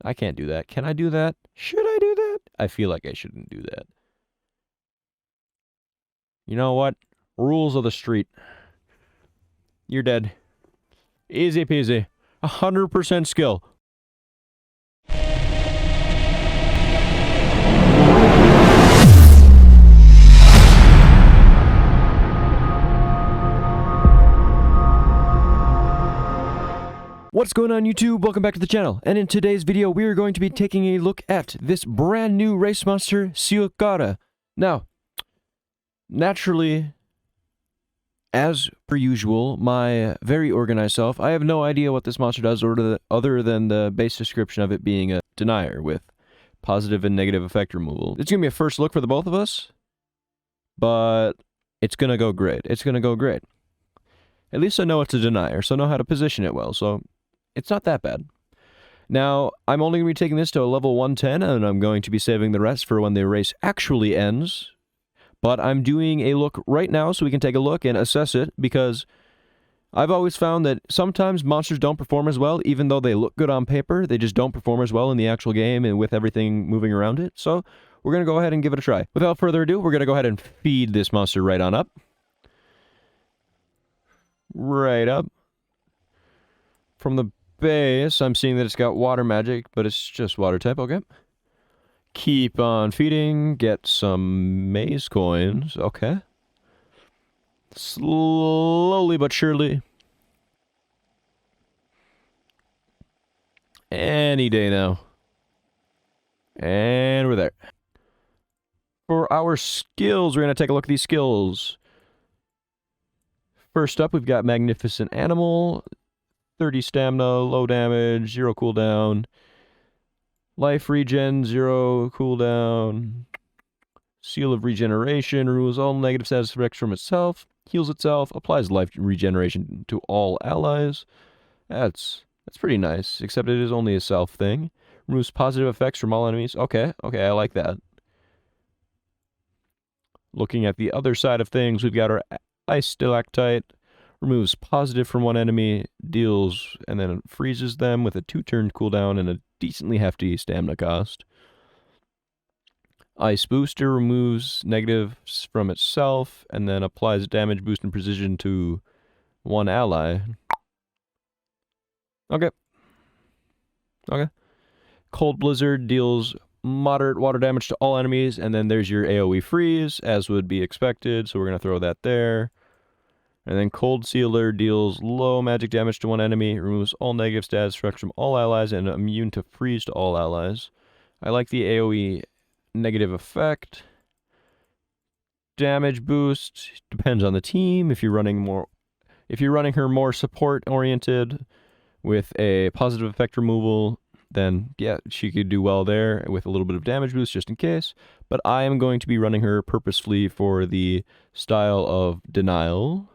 I can't do that. Can I do that? Should I do that? I feel like I shouldn't do that. You know what? Rules of the street. You're dead. Easy peasy. 100% skill. What's going on YouTube? Welcome back to the channel. And in today's video, we are going to be taking a look at this brand new race monster, SEALKARA. Now, naturally, as per usual, my very organized self, I have no idea what this monster does other than the base description of it being a denier with positive and negative effect removal. It's going to be a first look for the both of us, but it's going to go great. It's going to go great. At least I know it's a denier, so I know how to position it well, so it's not that bad. Now, I'm only going to be taking this to a level 110, and I'm going to be saving the rest for when the race actually ends. But I'm doing a look right now so we can take a look and assess it, because I've always found that sometimes monsters don't perform as well, even though they look good on paper. They just don't perform as well in the actual game and with everything moving around it. So we're going to go ahead and give it a try. Without further ado, we're going to go ahead and feed this monster right on up. Right up. From the base, I'm seeing that it's got water magic, but it's just water type, okay. Keep on feeding, get some maze coins, okay. Slowly but surely. Any day now. And we're there. For our skills, we're going to take a look at these skills. First up, we've got Magnificent Animal. 30 stamina, low damage, 0 cooldown. Life regen, 0 cooldown. Seal of Regeneration, removes all negative status effects from itself. Heals itself, applies life regeneration to all allies. That's pretty nice, except it is only a self thing. Removes positive effects from all enemies. Okay, I like that. Looking at the other side of things, we've got our Ice Stalactite. Removes positive from one enemy, deals, and then freezes them with a 2-turn cooldown and a decently hefty stamina cost. Ice Booster removes negatives from itself, and then applies damage, boost, and precision to one ally. Okay. Cold Blizzard deals moderate water damage to all enemies, and then there's your AoE freeze, as would be expected, so we're going to throw that there. And then Cold Sealer deals low magic damage to one enemy, removes all negative status effects from all allies, and immune to freeze to all allies. I like the AoE negative effect. Damage boost depends on the team. If you're running her more support oriented with a positive effect removal, then yeah, she could do well there with a little bit of damage boost just in case. But I am going to be running her purposefully for the style of denial.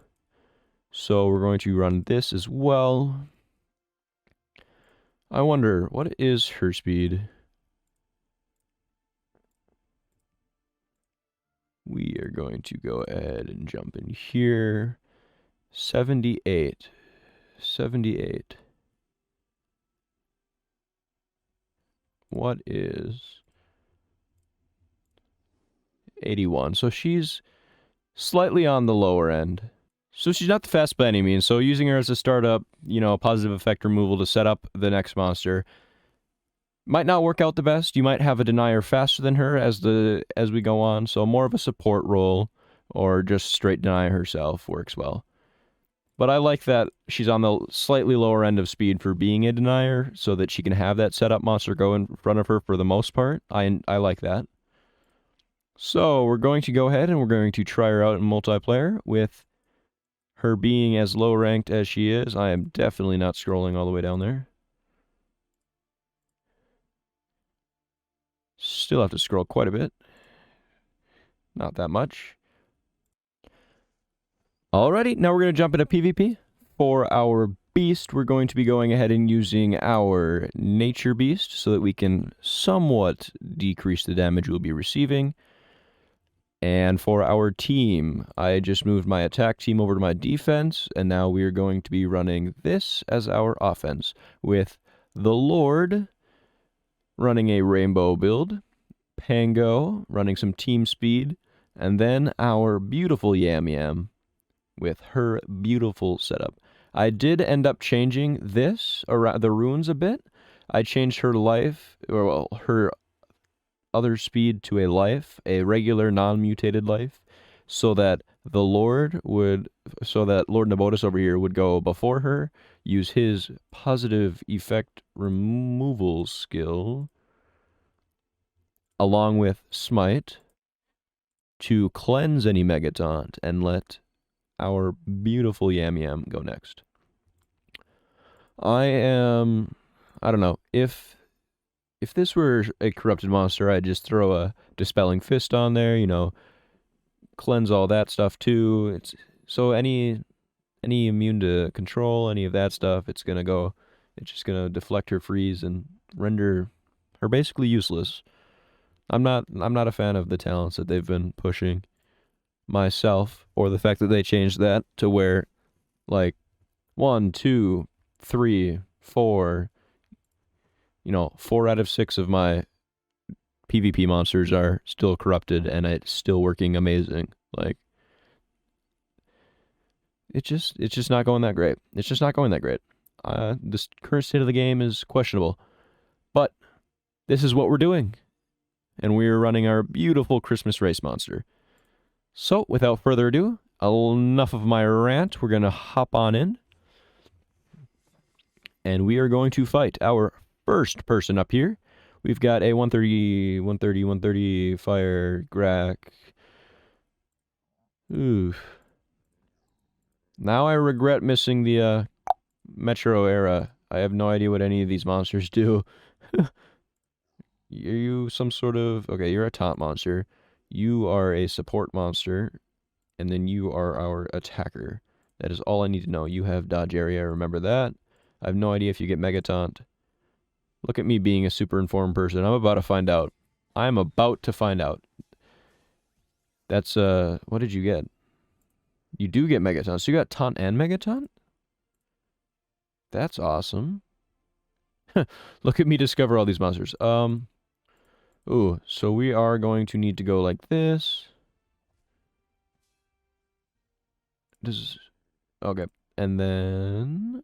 So we're going to run this as well. I wonder, what is her speed? We are going to go ahead and jump in here. 78. What is 81? So she's slightly on the lower end. So she's not the fastest by any means, so using her as a startup, positive effect removal to set up the next monster might not work out the best. You might have a denier faster than her as we go on, so more of a support role or just straight deny herself works well. But I like that she's on the slightly lower end of speed for being a denier, so that she can have that setup monster go in front of her for the most part. I like that. So we're going to go ahead and we're going to try her out in multiplayer with her being as low ranked as she is. I am definitely not scrolling all the way down there. Still have to scroll quite a bit. Not that much. Alrighty, now we're going to jump into PvP. For our beast, we're going to be going ahead and using our nature beast so that we can somewhat decrease the damage we'll be receiving. And for our team, I just moved my attack team over to my defense, and now we're going to be running this as our offense with the Lord, running a rainbow build, Pango running some team speed, and then our beautiful Yam Yam with her beautiful setup. I did end up changing this around the runes a bit. I changed her life, or well, her other speed to a life, a regular non-mutated life, so that Lord Nabotis over here would go before her, use his positive effect removal skill along with Smite to cleanse any Megataunt and let our beautiful Yam Yam go next. I don't know, if this were a corrupted monster, I'd just throw a Dispelling Fist on there, you know, cleanse all that stuff too. It's so any immune to control, any of that stuff, it's just gonna deflect her freeze and render her basically useless. I'm not a fan of the talents that they've been pushing myself, or the fact that they changed that to where like 1, 2, 3, 4, you know, 4 out of 6 of my PvP monsters are still corrupted and it's still working amazing. Like it's just not going that great. It's just not going that great. This current state of the game is questionable. But this is what we're doing. And we're running our beautiful Christmas race monster. So, without further ado, enough of my rant. We're going to hop on in. And we are going to fight our first person up here. We've got a 130 fire Grack. Oof. Now I regret missing the Metro era. I have no idea what any of these monsters do. Are you some sort of... Okay, you're a taunt monster. You are a support monster. And then you are our attacker. That is all I need to know. You have dodge area, remember that. I have no idea if you get Megataunt. Look at me being a super informed person. I'm about to find out. I'm about to find out. That's, what did you get? You do get Megataunt. So you got Taunt and Megataunt? That's awesome. Look at me discover all these monsters. Ooh, so we are going to need to go like this. Okay. And then...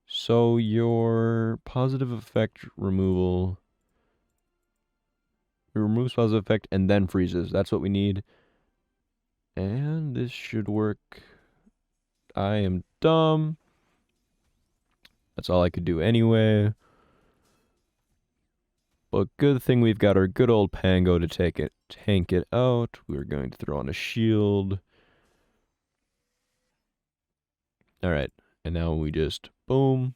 So your positive effect removal... It removes positive effect and then freezes. That's what we need. And this should work. I am dumb. That's all I could do anyway. But good thing we've got our good old Pango to tank it out. We're going to throw on a shield. Alright, and now we just, boom.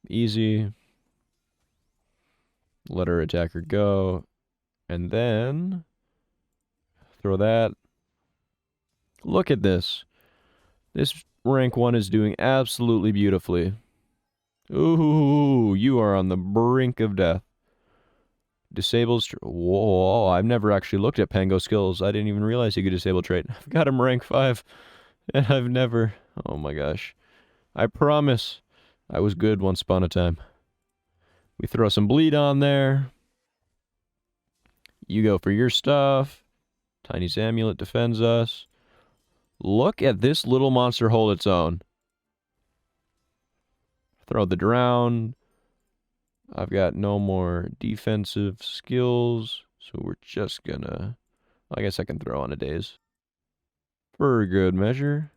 Easy. Let our attacker go. And then, throw that. Look at this. This rank 1 is doing absolutely beautifully. Ooh, you are on the brink of death. Disables... Whoa, I've never actually looked at Pango skills. I didn't even realize he could disable trait. I've got him rank 5, and I've never... Oh my gosh. I promise I was good once upon a time. We throw some bleed on there. You go for your stuff. Tiny's Amulet defends us. Look at this little monster hold its own. Throw the drown. I've got no more defensive skills, so we're just gonna... I guess I can throw on a daze. For good measure.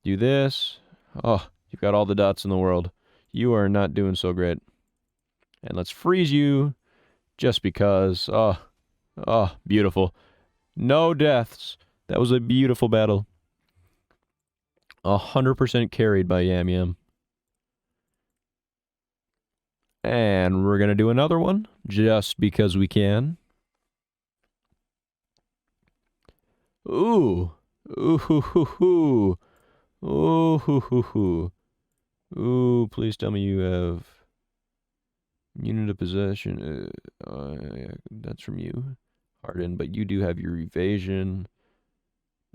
Do this. Oh, you've got all the dots in the world. You are not doing so great. And let's freeze you, just because. Oh, beautiful. No deaths. That was a beautiful battle. 100% carried by Yam Yam. And we're going to do another one, just because we can. Ooh. Ooh, hoo, hoo, hoo. Ooh, hoo, hoo, hoo. Ooh, please tell me you have unit of possession. Yeah, that's from you. Harden, but you do have your evasion.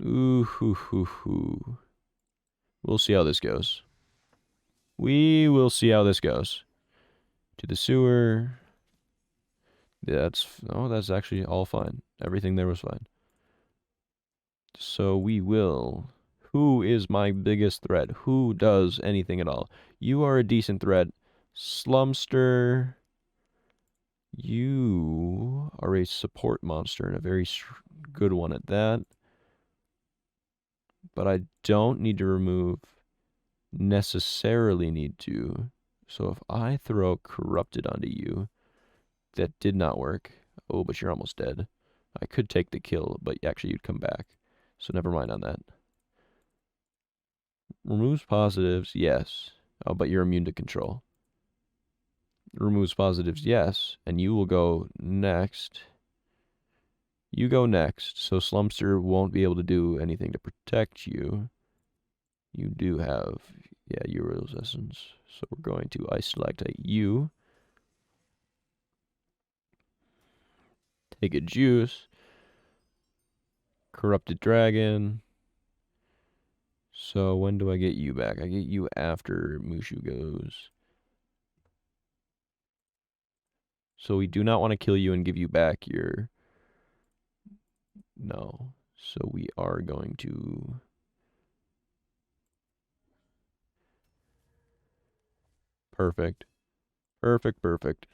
Ooh, hoo, hoo, hoo. We'll see how this goes. We will see how this goes. To the sewer. That's actually all fine. Everything there was fine. So we will. Who is my biggest threat? Who does anything at all? You are a decent threat. Slumster. You are a support monster and a very good one at that. But I don't need to necessarily need to. So if I throw corrupted onto you, that did not work. Oh, but you're almost dead. I could take the kill, but actually you'd come back. So never mind on that. Removes positives, yes. Oh, but you're immune to control. Removes positives, yes. And you will go next. You go next. So Slumster won't be able to do anything to protect you. You do have, yeah, Euro's essence. So we're going to isolate you. Take a juice. Corrupted dragon. So when do I get you back? I get you after Mushu goes. So we do not want to kill you and give you back your... No. So we are going to... Perfect. Perfect, perfect.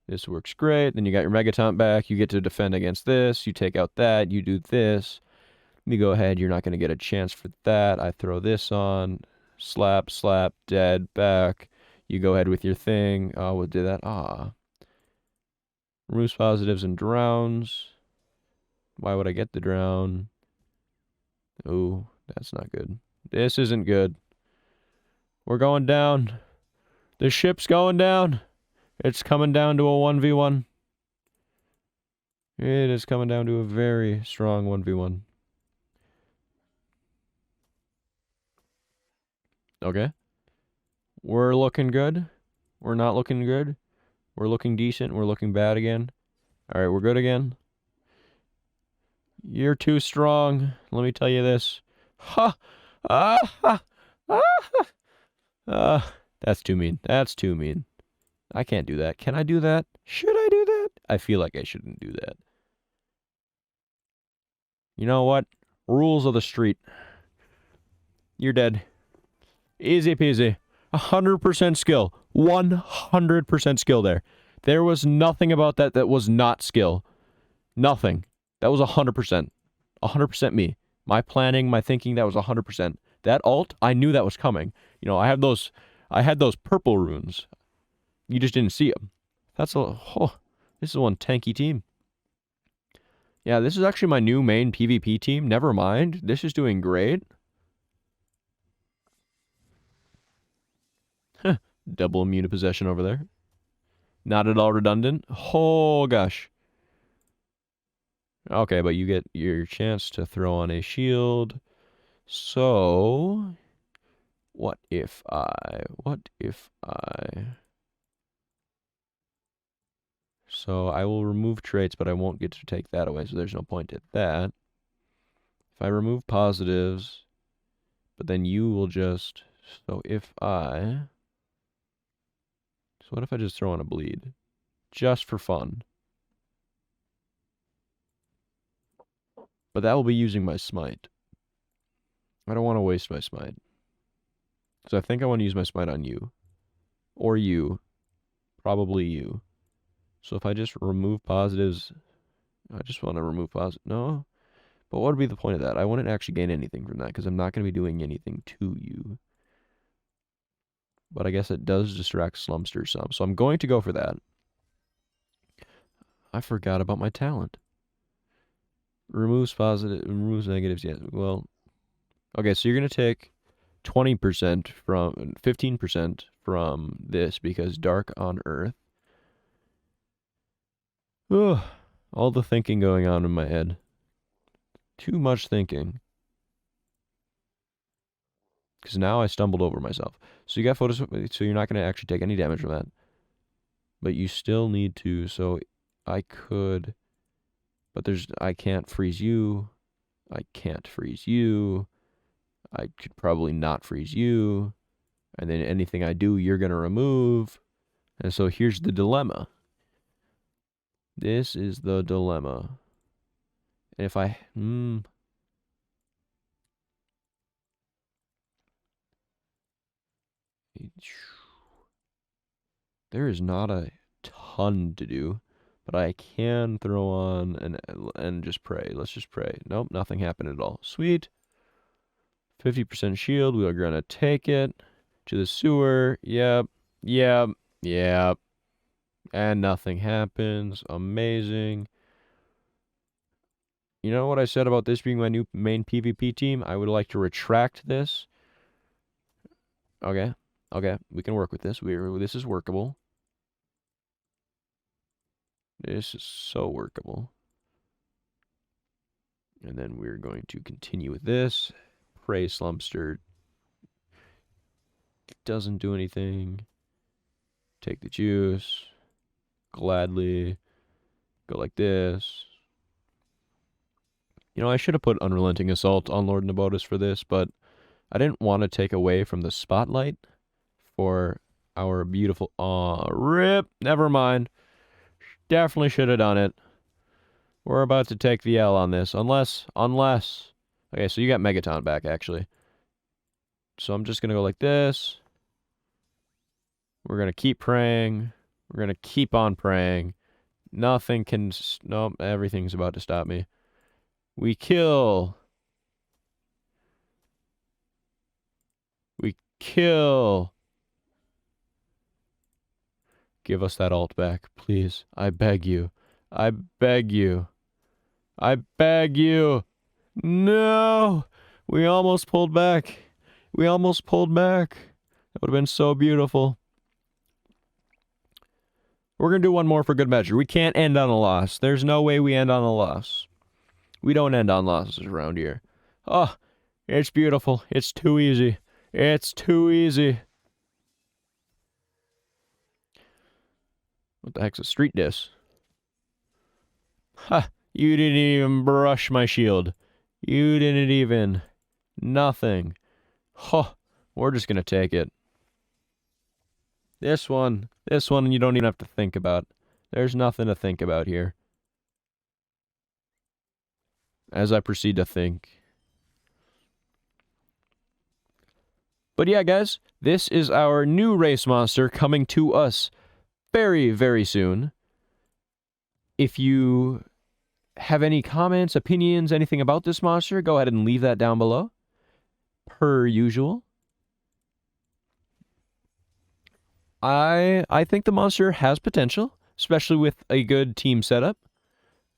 This works great. Then you got your Megaton back. You get to defend against this. You take out that. You do this. You go ahead. You're not going to get a chance for that. I throw this on. Slap, slap, dead, back. You go ahead with your thing. Oh, we'll do that. Ah. Removes positives and drowns. Why would I get the drown? Oh, that's not good. This isn't good. We're going down. The ship's going down. It's coming down to a 1v1. It is coming down to a very strong 1v1. Okay. We're looking good. We're not looking good. We're looking decent. We're looking bad again. All right, we're good again. You're too strong. Let me tell you this. Ha! Ah! Ha! Ah! That's too mean. That's too mean. I can't do that. Can I do that? Should I do that? I feel like I shouldn't do that. You know what? Rules of the street. You're dead. Easy peasy. 100% skill. 100% skill there. There was nothing about that that was not skill. Nothing. That was 100%. 100% me. My planning, my thinking, that was 100%. That ult, I knew that was coming. You know, I had those purple runes. You just didn't see them. That's a... Oh, this is one tanky team. Yeah, this is actually my new main PvP team. Never mind. This is doing great. Huh. Double immune to possession over there. Not at all redundant. Oh, gosh. Okay, but you get your chance to throw on a shield. So... What if I... So I will remove traits, but I won't get to take that away, so there's no point at that. If I remove positives, but then you will just... So if I... So what if I just throw on a bleed? Just for fun. But that will be using my smite. I don't want to waste my smite. So I think I want to use my smite on you. Or you. Probably you. So if I just remove positives... I just want to remove positives. No. But what would be the point of that? I wouldn't actually gain anything from that, because I'm not going to be doing anything to you. But I guess it does distract Slumster some. So I'm going to go for that. I forgot about my talent. Removes positive, removes negatives, yeah. Well, okay, so you're going to take 20% from, 15% from this, because Dark on Earth. Ugh, all the thinking going on in my head. Too much thinking. Because now I stumbled over myself. So you got photos, so you're not going to actually take any damage from that. But you still need to, so I could, but I can't freeze you. I can't freeze you. I could probably not freeze you. And then anything I do, you're going to remove. And so here's the dilemma. This is the dilemma. And if I... There is not a ton to do, but I can throw on and just pray. Let's just pray. Nope, nothing happened at all. Sweet. 50% shield. We are going to take it to the sewer. Yep. Yep. Yep. And nothing happens. Amazing. You know what I said about this being my new main PvP team? I would like to retract this. Okay. Okay. We can work with this. This is workable. This is so workable. And then we're going to continue with this. Pray Slumpster doesn't do anything. Take the juice. Gladly. Go like this. You know, I should have put Unrelenting Assault on Lord Nabotis for this, but I didn't want to take away from the spotlight for our beautiful... Aw, rip! Never mind. Definitely should have done it. We're about to take the L on this. Unless... Okay, so you got Megaton back, actually. So I'm just going to go like this. We're going to keep praying. We're going to keep on praying. Nothing can... Nope, everything's about to stop me. We kill. We kill. Give us that ult back, please. I beg you. I beg you. I beg you. No! We almost pulled back. We almost pulled back. That would have been so beautiful. We're going to do one more for good measure. We can't end on a loss. There's no way we end on a loss. We don't end on losses around here. Oh, it's beautiful. It's too easy. It's too easy. What the heck's a street diss? Ha! You didn't even brush my shield. You didn't even... Nothing. Huh. We're just gonna take it. This one you don't even have to think about. There's nothing to think about here. As I proceed to think. But yeah, guys, this is our new race monster coming to us very, very soon. If you have any comments, opinions, anything about this monster, go ahead and leave that down below. Per usual. I think the monster has potential, especially with a good team setup.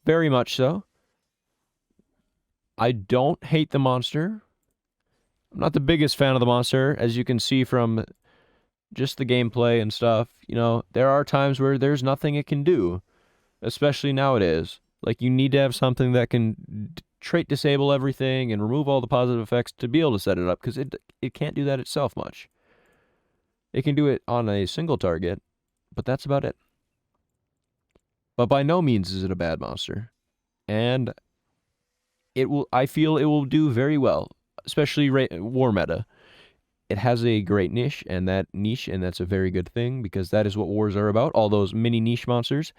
Very much so. I don't hate the monster. I'm not the biggest fan of the monster, as you can see from just the gameplay and stuff. You know, there are times where there's nothing it can do, especially nowadays. Like, you need to have something that can trait disable everything and remove all the positive effects to be able to set it up, because it can't do that itself much. It can do it on a single target, but that's about it. But by no means is it a bad monster. And I feel it will do very well, especially war meta. It has a great niche, and that's a very good thing, because that is what wars are about. All those mini niche monsters.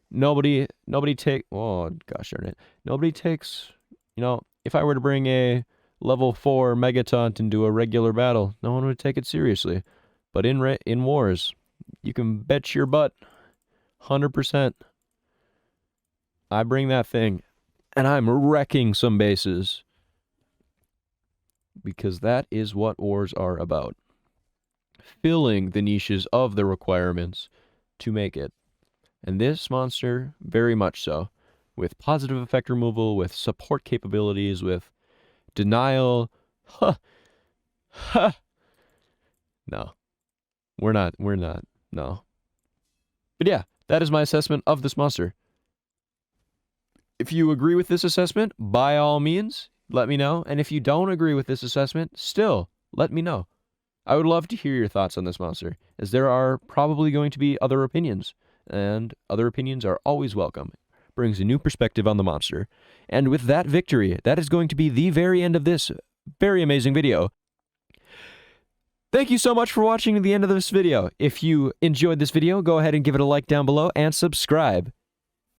Nobody oh gosh darn it. Nobody takes, you know, if I were to bring a level 4 Megaton into a regular battle, no one would take it seriously. But in wars, you can bet your butt 100% I bring that thing and I'm wrecking some bases. Because that is what wars are about. Filling the niches of the requirements to make it. And this monster, very much so. With positive effect removal, with support capabilities, with denial. Huh. Huh. No. We're not. No. But yeah, that is my assessment of this monster. If you agree with this assessment, by all means, let me know. And if you don't agree with this assessment, still, let me know. I would love to hear your thoughts on this monster, as there are probably going to be other opinions. And other opinions are always welcome. Brings a new perspective on the monster. And with that victory, that is going to be the very end of this very amazing video. Thank you so much for watching to the end of this video. If you enjoyed this video, go ahead and give it a like down below and subscribe.